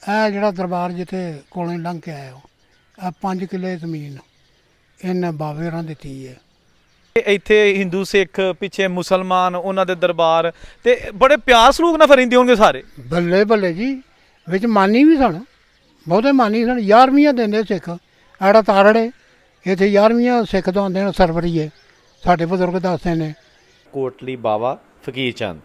ਇਹ ਜਿਹੜਾ ਦਰਬਾਰ ਜਿੱਥੇ ਕੋਲੋਂ ਲੰਘ ਕੇ ਆਇਆ ਆ 5 ਕਿੱਲੇ ਜ਼ਮੀਨ ਇਹਨੇ ਬਾਬੇ ਹੋਰਾਂ ਦਿੱਤੀ ਹੈ। ਇੱਥੇ ਹਿੰਦੂ ਸਿੱਖ ਪਿੱਛੇ ਮੁਸਲਮਾਨ ਉਹਨਾਂ ਦੇ ਦਰਬਾਰ ਤੇ ਬੜੇ ਪਿਆਰ ਸਲੂਕ ਨਾਲ ਫਰਿੰਦੇ ਹੋਣਗੇ ਸਾਰੇ। ਬੱਲੇ ਬੱਲੇ ਜੀ, ਵਿੱਚ ਮਾਨੀ ਵੀ ਸਨ, ਬਹੁਤੇ ਮਾਨੀ ਸਨ। 11ਵੀਆਂ ਦਿੰਦੇ ਸਿੱਖ ਆੜਾ ਤਾਰੜੇ ਇੱਥੇ 11ਵੀਆਂ ਸਿੱਖ ਤੋਂ ਆਉਂਦੇ ਨੇ ਸਰਵਰੀਏ, ਸਾਡੇ ਬਜ਼ੁਰਗ ਦੱਸਦੇ ਨੇ। कोटली बाबा फ़कीर चंद।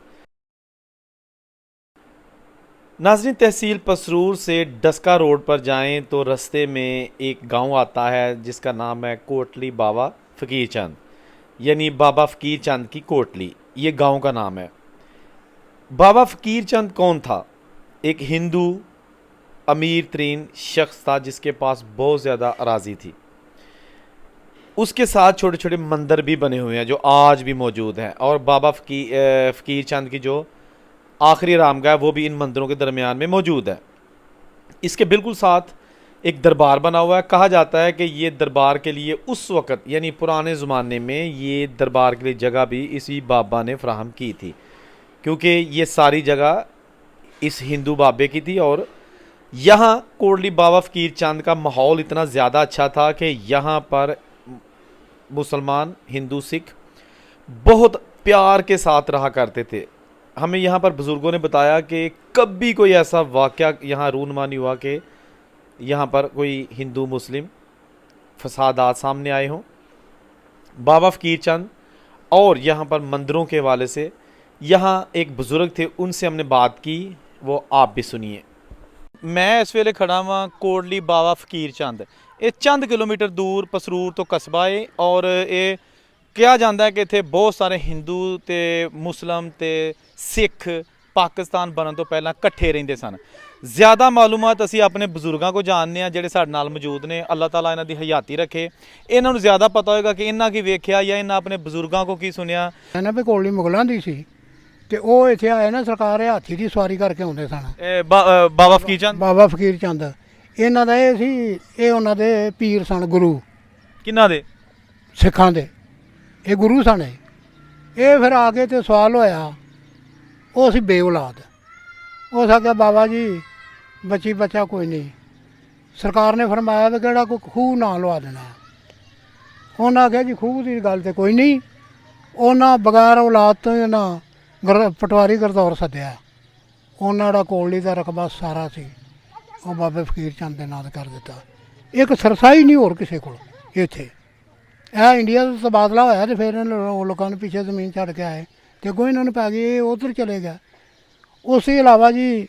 नाज़रीन, तहसील पसरूर से डस्का रोड पर जाएं तो रास्ते में एक गांव आता है जिसका नाम है कोटली बाबा फ़कीर चंद, यानी बाबा फ़कीर चंद की कोटली, ये गांव का नाम है। बाबा फ़कीर चंद कौन था? एक हिंदू अमीर तरीन शख्स था जिसके पास बहुत ज़्यादा अराज़ी थी। उसके साथ छोटे छोटे मंदिर भी बने हुए हैं जो आज भी मौजूद हैं, और बाबा फ़कीर चंद की जो आखिरी आरामगाह है वो भी इन मंदिरों के दरमियान में मौजूद है। इसके बिल्कुल साथ एक दरबार बना हुआ है। कहा जाता है कि ये दरबार के लिए उस वक़्त यानी पुराने ज़माने में ये दरबार के लिए जगह भी इसी बाबा ने फ़राहम की थी, क्योंकि ये सारी जगह इस हिंदू बाबे की थी। और यहाँ कोटली बाबा फ़कीर चंद का माहौल इतना ज़्यादा अच्छा था कि यहाँ पर मुसलमान हिंदू सिख बहुत प्यार के साथ रहा करते थे। हमें यहाँ पर बुज़ुर्गों ने बताया कि कभी कोई ऐसा वाक़या यहाँ रूनुमा नहीं हुआ कि यहाँ पर कोई हिंदू मुस्लिम फसादात सामने आए हों। बाबा फ़कीर चंद और यहाँ पर मंदिरों के हवाले से यहाँ एक बुज़ुर्ग थे, उनसे हमने बात की, वो आप भी सुनिए। मैं इस वेले खड़ा हाँ कोटली बाबा फ़कीर चंद। ये चंद किलोमीटर दूर पसरूर तो कस्बा है, और ये कहा जाता है कि इतने बहुत सारे हिंदू ते मुस्लिम ते सिख पाकिस्तान बनने तो पहला कट्ठे रहिंदे सन। ज़्यादा मालूमात असी अपने बजुर्गों को जानने हैं ਜਿਹੜੇ ਸਾਡੇ ਨਾਲ मौजूद ने। अल्लाह ताला इन्हां दी हयाती रखे। इन्हां नूं ज़्यादा पता होएगा कि इन्हां की वेख्या या इन्हां अपने बजुर्गों को की सुनिया। ਇਹਨਾਂ ਵੀ ਕੋਲੀ ਮੁਗਲਾਂ ਦੀ ਸੀ ਤੇ ਉਹ ਇੱਥੇ ਆਏ ਨਾ, ਸਰਕਾਰ ਇਹ ਹਾਥੀ ਦੀ ਸਵਾਰੀ ਕਰਕੇ ਆਉਂਦੇ ਸਨ। बाबा फ़कीर चंद ਬਾਬਾ ਫਕੀਰ ਚੰਦ ਇਹਨਾਂ ਦਾ ਇਹ ਸੀ, ਇਹ ਉਹਨਾਂ ਦੇ ਪੀਰ ਸਨ, ਗੁਰੂ किन्हां दे? ਸਿੱਖਾਂ ਦੇ ਇਹ ਗੁਰੂ ਸਨ। ਇਹ ਫਿਰ ਆ ਕੇ ਤੇ ਸਵਾਲ ਹੋਇਆ, ਉਹ ਸੀ ਬੇਔਲਾਦ। ਉਸ ਆਖਿਆ ਬਾਬਾ ਜੀ ਬੱਚੀ ਬੱਚਾ ਕੋਈ ਨਹੀਂ, ਸਰਕਾਰ ਨੇ ਫਰਮਾਇਆ ਵੀ ਕਿਹੜਾ ਕੋਈ ਖੂਹ ਨਾ ਲਵਾ ਦੇਣਾ। ਉਹਨਾਂ ਆਖਿਆ ਜੀ ਖੂਹ ਦੀ ਗੱਲ ਤੇ ਕੋਈ ਨਹੀਂ। ਉਹਨਾਂ ਬਗੈਰ ਔਲਾਦ ਤੋਂ ਹੀ ਉਹਨਾਂ ਪਟਵਾਰੀ ਗਰਦੌਰ ਸੱਦਿਆ। ਉਹਨਾਂ ਦਾ ਕੋਲੀ ਦਾ ਰਕਬਾ ਸਾਰਾ ਸੀ ਉਹ ਬਾਬੇ ਫ਼ਕੀਰ ਚੰਦ ਦੇ ਨਾਂ ਕਰ ਦਿੱਤਾ। ਇੱਕ ਸਰਸਾਈ ਨਹੀਂ ਹੋਰ ਕਿਸੇ ਕੋਲ ਇੱਥੇ। ਇਹ ਇੰਡੀਆ ਦਾ ਤਬਾਦਲਾ ਹੋਇਆ ਤੇ ਫਿਰ ਇਹਨਾਂ ਲੋਕਾਂ ਨੇ ਪਿੱਛੇ ਜ਼ਮੀਨ ਛੱਡ ਕੇ ਆਏ ਤੇ ਅੱਗੋਂ ਇਹਨਾਂ ਨੂੰ ਪੈ ਗਈ, ਇਹ ਉੱਧਰ ਚਲੇ ਗਿਆ। ਉਸ ਤੋਂ ਇਲਾਵਾ ਜੀ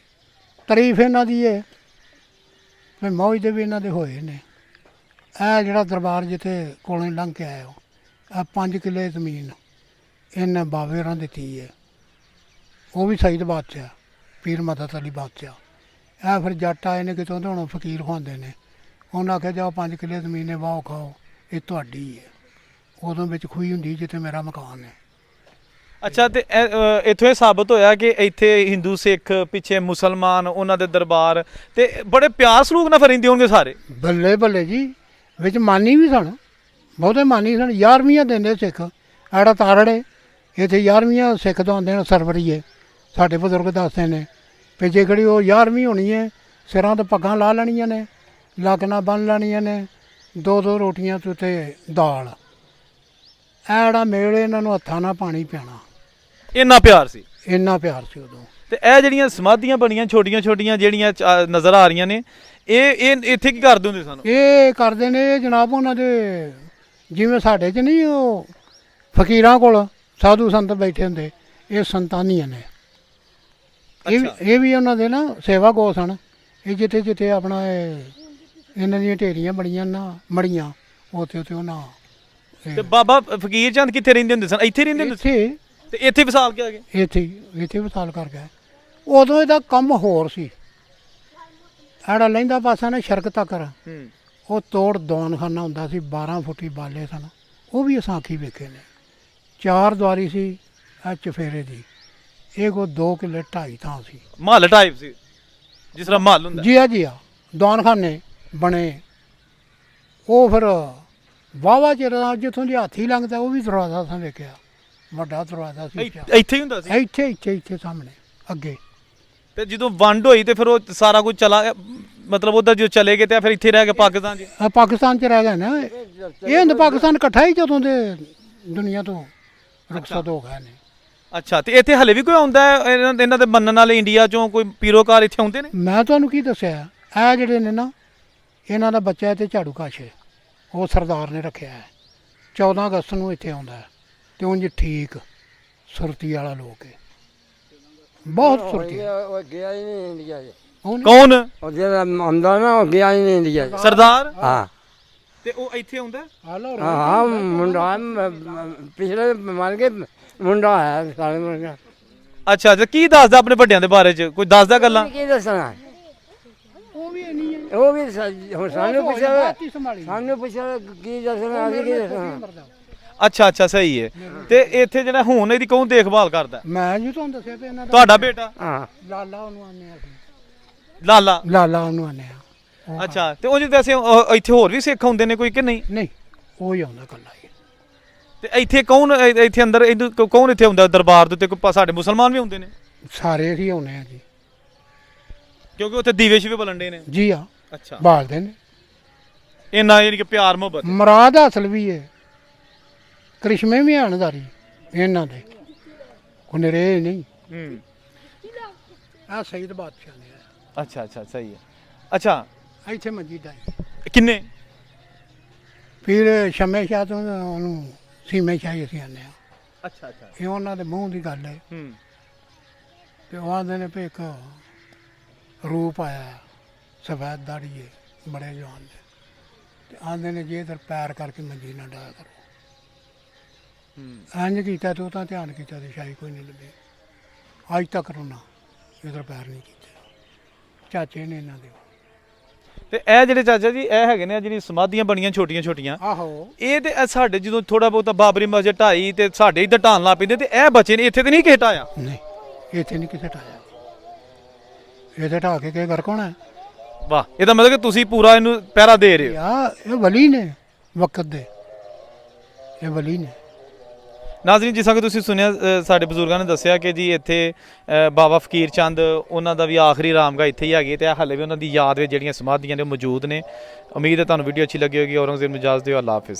ਤਾਰੀਫ ਇਹਨਾਂ ਦੀ ਹੈ ਵੀ ਮੌਜ ਦੇ ਵੀ ਇਹਨਾਂ ਦੇ ਹੋਏ ਨੇ। ਇਹ ਜਿਹੜਾ ਦਰਬਾਰ ਜਿੱਥੇ ਕੋਲੋਂ ਲੰਘ ਕੇ ਆਇਆ ਇਹ 5 ਕਿੱਲੇ ਜ਼ਮੀਨ ਇਹਨੇ ਬਾਬੇ ਹੋਰਾਂ ਦਿੱਤੀ ਹੈ। ਉਹ ਵੀ ਸਈਦ ਬਾਦਸ਼ਾਹ, ਪੀਰ ਮਦਦ ਅਲੀ ਬਾਦਸ਼ਾਹ। ਇਹ ਫਿਰ ਜੱਟ ਆਏ ਨੇ ਕਿਤੋਂ ਤੇ ਹੁਣ ਫਕੀਰ ਖਵਾਉਂਦੇ ਨੇ। ਉਹਨਾਂ ਆਖਿਆ ਜਾਓ 5 ਕਿੱਲੇ ਜ਼ਮੀਨ ਵਾਓ ਖਾਓ, ਇਹ ਤੁਹਾਡੀ ਹੈ। ਉਦੋਂ ਵਿੱਚ ਖੂਹੀ ਹੁੰਦੀ ਜਿੱਥੇ ਮੇਰਾ ਮਕਾਨ ਹੈ। ਅੱਛਾ, ਤੇ ਇੱਥੋਂ ਇਹ ਸਾਬਤ ਹੋਇਆ ਕਿ ਇੱਥੇ ਹਿੰਦੂ ਸਿੱਖ ਪਿੱਛੇ ਮੁਸਲਮਾਨ ਉਹਨਾਂ ਦੇ ਦਰਬਾਰ ਤੇ ਬੜੇ ਪਿਆਰ ਸਲੂਕ ਨਾਲ ਫਰਿੰਦੇ ਹੋਣਗੇ ਸਾਰੇ। ਬੱਲੇ ਬੱਲੇ ਜੀ, ਵਿੱਚ ਮਾਨੀ ਵੀ ਸਨ, ਬਹੁਤੇ ਮਾਨੀ ਸਨ। 11ਵੀਆਂ ਦਿੰਦੇ ਸਿੱਖ ਆੜਾ ਤਾਰੜੇ ਇੱਥੇ 11ਵੀਆਂ ਸਿੱਖ ਤੋਂ ਆਉਂਦੇ ਨੇ ਸਰਵਰੀਏ, ਸਾਡੇ ਬਜ਼ੁਰਗ ਦੱਸਦੇ ਨੇ ਵੀ ਜੇ ਕਿਹੜੀ ਉਹ 11ਵੀਂ ਹੋਣੀ ਹੈ, ਸਿਰਾਂ 'ਤੇ ਪੱਗਾਂ ਲਾ ਲੈਣੀਆਂ ਨੇ, ਲੱਕ ਨਾਲ ਬੰਨ੍ਹ ਲੈਣੀਆਂ ਨੇ, 2 ਰੋਟੀਆਂ ਤੇ ਉੱਤੇ ਦਾਲ। ਇਹ ਜਿਹੜਾ ਮੇਲ ਇਹਨਾਂ ਨੂੰ ਹੱਥਾਂ ਨਾਲ ਪਾਣੀ ਪਿਆਣਾ, ਇੰਨਾ ਪਿਆਰ ਸੀ, ਇੰਨਾ ਪਿਆਰ ਸੀ ਉਦੋਂ। ਤੇ ਇਹ ਜਿਹੜੀਆਂ ਸਮਾਧੀਆਂ ਬਣੀਆਂ ਛੋਟੀਆਂ ਛੋਟੀਆਂ ਜਿਹੜੀਆਂ ਨਜ਼ਰ ਆ ਰਹੀਆਂ ਨੇ, ਇਹ ਇੱਥੇ ਕੀ ਕਰਦੇ ਹੁੰਦੇ ਸਨ? ਇਹ ਕਰਦੇ ਨੇ ਜਨਾਬ ਉਹਨਾਂ ਦੇ, ਜਿਵੇਂ ਸਾਡੇ 'ਚ ਨਹੀਂ ਉਹ ਫਕੀਰਾਂ ਕੋਲ ਸਾਧੂ ਸੰਤ ਬੈਠੇ ਹੁੰਦੇ, ਇਹ ਸੰਤਾਨੀਆਂ ਨੇ। ਇਹ ਵੀ ਉਹਨਾਂ ਦੇ ਨਾ ਸੇਵਾ ਗੋ ਸਨ। ਇਹ ਜਿੱਥੇ ਜਿੱਥੇ ਆਪਣਾ ਇਹਨਾਂ ਦੀਆਂ ਢੇਰੀਆਂ ਬਣੀਆਂ ਨਾ ਮੜੀਆਂ, ਉੱਥੇ ਉੱਥੇ ਉਹਨਾਂ। ਤੇ ਬਾਬਾ ਫ਼ਕੀਰ ਚੰਦ ਕਿੱਥੇ ਰਹਿੰਦੇ ਹੁੰਦੇ ਸਨ? ਇੱਥੇ ਰਹਿੰਦੇ ਹੁੰਦੇ ਸੀ ਤੇ ਇੱਥੇ ਵਿਸਾਲ ਕੇ ਆ ਗਏ? ਇੱਥੇ ਵਿਸਾਲ ਕਰ ਗਏ। ਉਦੋਂ ਇਹਦਾ ਕੰਮ ਹੋਰ ਸੀ। ਸਾਡਾ ਲਹਿੰਦਾ ਪਾਸਾ ਨਾ ਸ਼ਰਕ ਤੱਕਰ ਉਹ ਤੋੜ ਦੌਨਖਾਨਾ ਹੁੰਦਾ ਸੀ, 12 ਫੁੱਟੀ ਬਾਲੇ ਸਨ, ਉਹ ਵੀ ਅਸਾਂ ਅੱਖੀਂ ਵੇਖੇ ਨੇ। 4 ਦੁਆਰੀ ਸੀ ਇਹ ਚਫੇਰੇ ਦੀ। ਇਹ ਕੋ 2 ਕਿੱਲੇ 2.5 ਥਾਂ ਸੀ, ਮਹੱਲ ਟਾਈਪ ਸੀ ਜਿਸ ਤਰ੍ਹਾਂ ਮਹੱਲ ਹੁੰਦਾ। ਜੀ ਆ ਦੌਨਖਾਨੇ ਬਣੇ। ਉਹ ਫਿਰ ਵਾਹਵਾ ਚਿਰ ਜਿੱਥੋਂ ਦੀ ਹਾਥੀ ਲੰਘਦਾ ਉਹ ਵੀ ਦਰਵਾਜ਼ਾ ਸਾਂ ਵੇਖਿਆ, ਵੱਡਾ ਦਰਵਾਜ਼ਾ ਸੀ। ਇੱਥੇ ਹੀ ਹੁੰਦਾ ਸੀ? ਇੱਥੇ ਸਾਹਮਣੇ ਅੱਗੇ। ਤੇ ਜਦੋਂ ਵੰਡ ਹੋਈ ਤੇ ਫਿਰ ਉਹ ਸਾਰਾ ਕੁਝ ਚਲਾ ਮਤਲਬ ਉਧਰ ਜੋ ਚਲੇ ਗਏ ਤੇ ਫਿਰ ਇੱਥੇ ਰਹਿ ਕੇ ਪਾਕਿਸਤਾਨ 'ਚ ਪਾਕਿਸਤਾਨ ਚ ਰਹਿ ਗਏ ਨਾ ਇਹ ਹੁੰਦੇ ਪਾਕਿਸਤਾਨ ਇਕੱਠਾ ਹੀ ਜਦੋਂ ਦੇ ਦੁਨੀਆ ਤੋਂ ਰੁਖਸਤ ਹੋ ਗਏ ਨੇ। ਅੱਛਾ ਤੇ ਇੱਥੇ ਹਲੇ ਵੀ ਕੋਈ ਆਉਂਦਾ ਹੈ ਇਹਨਾਂ ਦੇ ਮੰਨਣ ਵਾਲੇ ਇੰਡੀਆ ਚੋਂ ਕੋਈ ਪੀਰੋਕਾਰ ਇੱਥੇ ਆਉਂਦੇ ਨੇ? ਮੈਂ ਤੁਹਾਨੂੰ ਕੀ ਦੱਸਿਆ ਇਹ ਜਿਹੜੇ ਨੇ ਨਾ ਇਹਨਾਂ ਦਾ ਬੱਚਾ ਤੇ ਝਾੜੂ ਕਾਸ਼ੇ ਉਹ ਸਰਦਾਰ ਨੇ ਰੱਖਿਆ ਹੈ 14 ਅਗਸਤ ਨੂੰ ਇੱਥੇ ਆਉਂਦਾ ਹੈ ਤੇ ਉਂਝ ਠੀਕ ਸੁਰਤੀ ਵਾਲਾ ਲੋਕ ਹੈ ਬਹੁਤ ਸੁਰਤੀ ਉਹ ਗਿਆ ਹੀ ਨਹੀਂ ਇੰਡੀਆ 'ਚ। ਕੌਣ? ਉਹ ਜਿਹੜਾ ਆਉਂਦਾ ਨਾ ਉਹ ਗਿਆ ਹੀ ਨਹੀਂ ਇੰਡੀਆ 'ਚ। ਸਰਦਾਰ? ਹਾਂ ਤੇ ਉਹ ਇੱਥੇ ਆਉਂਦਾ? ਹਾਂ ਮੁੰਡਾ ਪਿਛਲੇ ਮਰ ਕੇ ਮੁੰਡਾ ਹੈ ਸਾਰੇ ਮੁੰਡਾ। ਅੱਛਾ ਤੇ ਕੀ ਦੱਸਦਾ ਆਪਣੇ ਵੱਡਿਆਂ ਦੇ ਬਾਰੇ ਚ ਕੋਈ ਦੱਸਦਾ ਗੱਲਾਂ? ਕੀ ਦੱਸਣਾ ਉਹ ਵੀ ਨਹੀਂ ਹੈ ਉਹ ਵੀ ਹੁਣ ਸਾਨੂੰ ਪੁੱਛਿਆ ਬਾਤ ਹੀ ਸੰਭਾਲੀ ਸਾਨੂੰ ਪੁੱਛਿਆ ਕੀ ਦੱਸਣਾ ਅਸੀਂ ਕੀ ਦੱਸਣਾ। ਅੱਛਾ ਸਹੀ ਹੈ। ਤੇ ਇੱਥੇ ਜਿਹੜਾ ਹੁਣ ਇਹਦੀ ਕੌਣ ਦੇਖਭਾਲ ਕਰਦਾ? ਮੈਂ ਜੀ ਤੁਹਾਨੂੰ ਦੱਸਿਆ ਤੇ ਇਹਨਾਂ ਦਾ ਤੁਹਾਡਾ ਬੇਟਾ? ਹਾਂ ਲਾਲਾ ਉਹਨੂੰ ਆਨੇ ਅਸੀਂ ਲਾਲਾ? ਲਾਲਾ ਉਹਨੂੰ ਆਨੇ ਆ ਅੱਛਾ ਤੇ ਉਹ ਵੈਸੇ ਇੱਥੇ ਹੋਰ ਵੀ ਸਿੱਖ ਆਉਂਦੇ ਨੇ ਕੋਈ ਕਿ ਨਹੀਂ? ਨਹੀਂ ਉਹ ਹੀ ਆਉਂਦਾ ਕੱਲਾ ਹੀ। ਤੇ ਇੱਥੇ ਕੌਣ ਇੱਥੇ ਅੰਦਰ ਕੌਣ ਇੱਥੇ ਹੁੰਦਾ ਦਰਬਾਰ ਦੇ ਉੱਤੇ ਕੋਈ ਸਾਡੇ ਮੁਸਲਮਾਨ ਵੀ ਹੁੰਦੇ ਨੇ? ਸਾਰੇ ਹੀ ਆਉਨੇ ਆ ਜੀ। ਕਿਉਂਕਿ ਉੱਥੇ ਦੀਵੇ ਸ਼ਿਵੇ ਬਲੰਡੇ ਨੇ। ਜੀ ਆ ਅੱਛਾ ਬਾਲਦੇ ਨੇ ਇੰਨਾ ਯਾਨੀ ਕਿ ਪਿਆਰ ਮੁਹੱਬਤ। ਮਰਾਦ ਹਾਸਲ ਵੀ ਹੈ ਕ੍ਰਿਸ਼ਮੇ ਵੀ ਆਣਦਾਰੀ ਇਹਨਾਂ ਦੇ ਕੋਈ ਰੇ ਨਹੀਂ। ਹੂੰ ਆ ਸਈਦ ਬਾਦਸ਼ਾਹ ਨੇ ਅੱਛਾ ਸਹੀ ਹੈ। ਅੱਛਾ ਇੱਥੇ ਮੰਜੀ ਡਾਈ ਕਿੰਨੇ? ਫਿਰ ਸ਼ਮੇ ਸ਼ਾਹ ਤੋਂ ਉਹਨੂੰ ਸੀਮੇ ਸ਼ਾਹ ਅਸੀਂ ਆਨੇ ਆ ਅੱਛਾ ਇਹ ਉਹਨਾਂ ਦੇ ਮੂੰਹ ਦੀ ਗੱਲ ਹੈ ਹੂੰ ਤੇ ਉਹ ਆਂਦੇ ਨੇ ਵੀ ਇੱਕ ਰੂਪ ਆਇਆ ਸਫੈਦ ਦਾੜੀ ਹੈ ਬੜੇ ਜਵਾਨ ਨੇ ਤੇ ਆਂਦੇ ਨੇ ਜੇ ਇਧਰ ਪੈਰ ਕਰਕੇ ਮੰਜੀ ਨਾ ਡਾਇਆ ਕਰੋ। ਇੰਜ ਕੀਤਾ ਤੇ ਉਹ ਤਾਂ ਧਿਆਨ ਕੀਤਾ ਤੇ ਸ਼ਾਇਦ ਕੋਈ ਨਹੀਂ ਲੱਭੇ ਅੱਜ ਤੱਕ ਰੋਣਾ ਇਧਰ ਪੈਰ ਨਹੀਂ ਕੀਤੇ ਚਾਚੇ ਨੇ ਇਹਨਾਂ ਦੇ। ਤੇ ਇਹ ਜਿਹੜੇ ਚਾਚਾ ਜੀ ਇਹ ਹੈਗੇ ਨੇ ਆਹ ਜਿਹੜੀ ਸਮਾਧੀਆਂ ਬਣੀਆਂ ਛੋਟੀਆਂ ਆਹੋ ਇਹ ਤੇ ਇਹ ਸਾਡੇ ਜਦੋਂ ਥੋੜਾ ਬਹੁਤਾ ਬਾਬਰੀ ਮਸਜਿਦ ਢਾਈ ਤੇ ਸਾਡੇ ਇੱਧਰ ਢਾਣ ਲਾ ਪੈਂਦੇ ਤੇ ਇਹ ਬੱਚੇ ਨੇ ਇੱਥੇ ਤੇ ਨਹੀਂ ਕਿਸੇ ਢਾਇਆ? ਨਹੀਂ ਇੱਥੇ ਨਹੀਂ ਕਿਸੇ ਢਾਇਆ ਇਹਦੇ ਢਾ ਕੇ ਘਰ ਕੋਣਾ ਹੈ ਵਾਹ ਇਹਦਾ ਮਤਲਬ ਕਿ ਤੁਸੀਂ ਪੂਰਾ ਇਹਨੂੰ ਪਹਿਰਾ ਦੇ ਰਹੇ ਹੋ। ਆ ਇਹ ਵਲੀ ਨੇ ਵਕਤ ਦੇ ਇਹ ਵਲੀ ਨੇ। ਨਾਜ਼ਰੀਨ ਜਿਸ ਤਰ੍ਹਾਂ ਕਿ ਤੁਸੀਂ ਸੁਣਿਆ ਸਾਡੇ ਬਜ਼ੁਰਗਾਂ ਨੇ ਦੱਸਿਆ ਕਿ ਜੀ ਇੱਥੇ ਬਾਬਾ ਫਕੀਰ ਚੰਦ ਉਹਨਾਂ ਦਾ ਵੀ ਆਖਰੀ ਆਰਾਮਗਾਹ ਇੱਥੇ ਹੀ ਹੈਗੀ ਤੇ ਹਾਲੇ ਵੀ ਉਹਨਾਂ ਦੀ ਯਾਦ ਵਿੱਚ ਜਿਹੜੀਆਂ ਸਮਾਧੀਆਂ ਨੇ ਉਹ ਮੌਜੂਦ ਨੇ। ਉਮੀਦ ਹੈ ਤੁਹਾਨੂੰ ਵੀਡੀਓ ਅੱਛੀ ਲੱਗੀ ਹੋਵੇਗੀ। ਔਰੰਗਜ਼ੇਬ ਨੂੰ ਇਜਾਜ਼ਤ ਦਿਓ। ਅੱਲਾ ਹਾਫਿਜ਼।